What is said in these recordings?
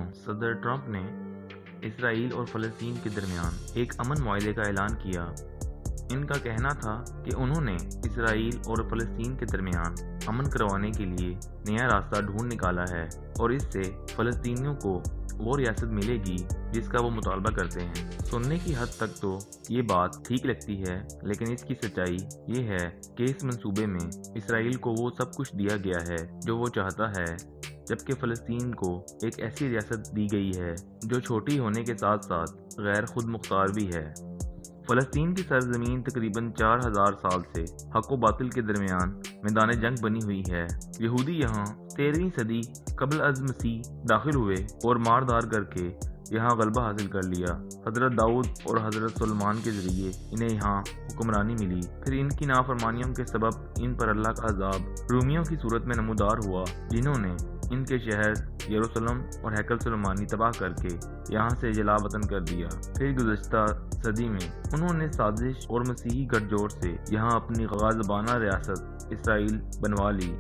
دنوں صدر ٹرمپ نے اسرائیل اور فلسطین کے درمیان ایک امن معاہدے کا اعلان کیا۔ ان کا کہنا تھا کہ انہوں نے اسرائیل اور فلسطین کے درمیان امن کروانے کے لیے نیا راستہ ڈھونڈ نکالا ہے اور اس سے فلسطینیوں کو وہ ریاست ملے گی جس کا وہ مطالبہ کرتے ہیں۔ سننے کی حد تک تو یہ بات ٹھیک لگتی ہے، لیکن اس کی سچائی یہ ہے کہ اس منصوبے میں اسرائیل کو وہ سب کچھ دیا گیا ہے جو وہ چاہتا ہے، جبکہ فلسطین کو ایک ایسی ریاست دی گئی ہے جو چھوٹی ہونے کے ساتھ ساتھ غیر خود مختار بھی ہے۔ فلسطین کی سرزمین تقریباً 4000 سال سے حق و باطل کے درمیان میدان جنگ بنی ہوئی ہے۔ یہودی یہاں 13ویں صدی قبل از مسیح داخل ہوئے اور مار دار کر کے یہاں غلبہ حاصل کر لیا۔ حضرت داؤد اور حضرت سلیمان کے ذریعے انہیں یہاں حکمرانی ملی، پھر ان کی نافرمانیوں کے سبب ان پر اللہ کا عذاب رومیوں کی صورت میں نمودار ہوا، جنہوں نے ان کے شہر یروشلم اور ہیکل سلیمانی تباہ کر کے یہاں سے جلا وطن کر دیا۔ پھر گزشتہ صدی میں انہوں نے سازش اور مسیحی گٹھ جوڑ سے یہاں اپنی غاصبانہ ریاست اسرائیل بنوا لی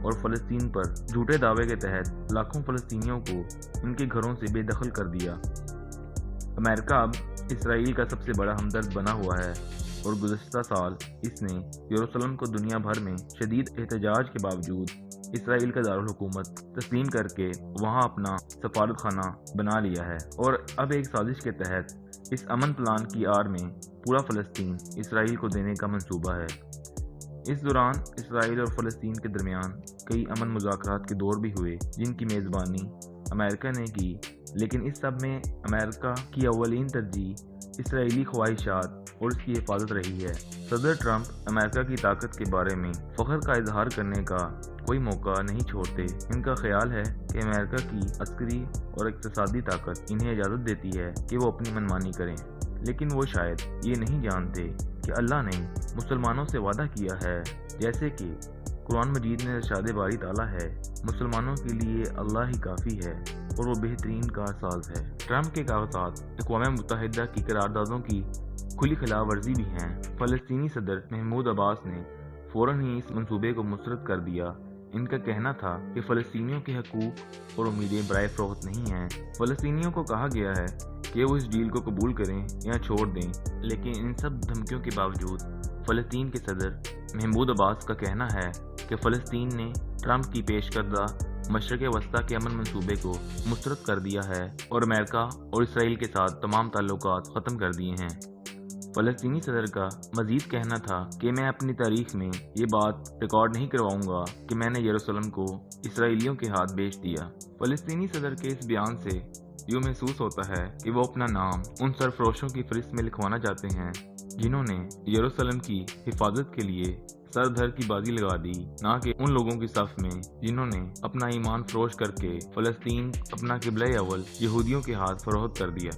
اور فلسطین پر جھوٹے دعوے کے تحت لاکھوں فلسطینیوں کو ان کے گھروں سے بے دخل کر دیا۔ امریکہ اب اسرائیل کا سب سے بڑا ہمدرد بنا ہوا ہے اور گزشتہ سال اس نے یروشلم کو دنیا بھر میں شدید احتجاج کے باوجود اسرائیل کا دارالحکومت تسلیم کر کے وہاں اپنا سفارت خانہ بنا لیا ہے، اور اب ایک سازش کے تحت اس امن پلان کی آڑ میں پورا فلسطین اسرائیل کو دینے کا منصوبہ ہے۔ اس دوران اسرائیل اور فلسطین کے درمیان کئی امن مذاکرات کے دور بھی ہوئے جن کی میزبانی امریکہ نے کی، لیکن اس سب میں امریکہ کی اولین ترجیح اسرائیلی خواہشات اور اس کی حفاظت رہی ہے۔ صدر ٹرمپ امریکہ کی طاقت کے بارے میں فخر کا اظہار کرنے کا کوئی موقع نہیں چھوڑتے۔ ان کا خیال ہے کہ امریکہ کی عسکری اور اقتصادی طاقت انہیں اجازت دیتی ہے کہ وہ اپنی منمانی کریں، لیکن وہ شاید یہ نہیں جانتے کہ اللہ نے مسلمانوں سے وعدہ کیا ہے، جیسے کہ قرآن مجید میں ارشاد باری تعالیٰ ہے، مسلمانوں کے لیے اللہ ہی کافی ہے اور وہ بہترین کارساز ہے۔ ٹرمپ کے کاغذات اقوام متحدہ کی قراردادوں کی کھلی خلاف ورزی بھی ہیں۔ فلسطینی صدر محمود عباس نے فوراً ہی اس منصوبے کو مسترد کر دیا۔ ان کا کہنا تھا کہ فلسطینیوں کے حقوق اور امیدیں برائے فروخت نہیں ہیں۔ فلسطینیوں کو کہا گیا ہے کہ وہ اس ڈیل کو قبول کریں یا چھوڑ دیں، لیکن ان سب دھمکیوں کے باوجود فلسطین کے صدر محمود عباس کا کہنا ہے کہ فلسطین نے ٹرمپ کی پیش کردہ مشرق وسطیٰ کے امن منصوبے کو مسترد کر دیا ہے اور امریکہ اور اسرائیل کے ساتھ تمام تعلقات ختم کر دیے ہیں۔ فلسطینی صدر کا مزید کہنا تھا کہ میں اپنی تاریخ میں یہ بات ریکارڈ نہیں کرواؤں گا کہ میں نے یروشلم کو اسرائیلیوں کے ہاتھ بیچ دیا۔ فلسطینی صدر کے اس بیان سے یوں محسوس ہوتا ہے کہ وہ اپنا نام ان سرفروشوں کی فہرست میں لکھوانا چاہتے ہیں جنہوں نے یروشلم کی حفاظت کے لیے سر دھر کی بازی لگا دی، نہ کہ ان لوگوں کی صف میں جنہوں نے اپنا ایمان فروش کر کے فلسطین اپنا قبلہ اول یہودیوں کے ہاتھ فروخت کر دیا۔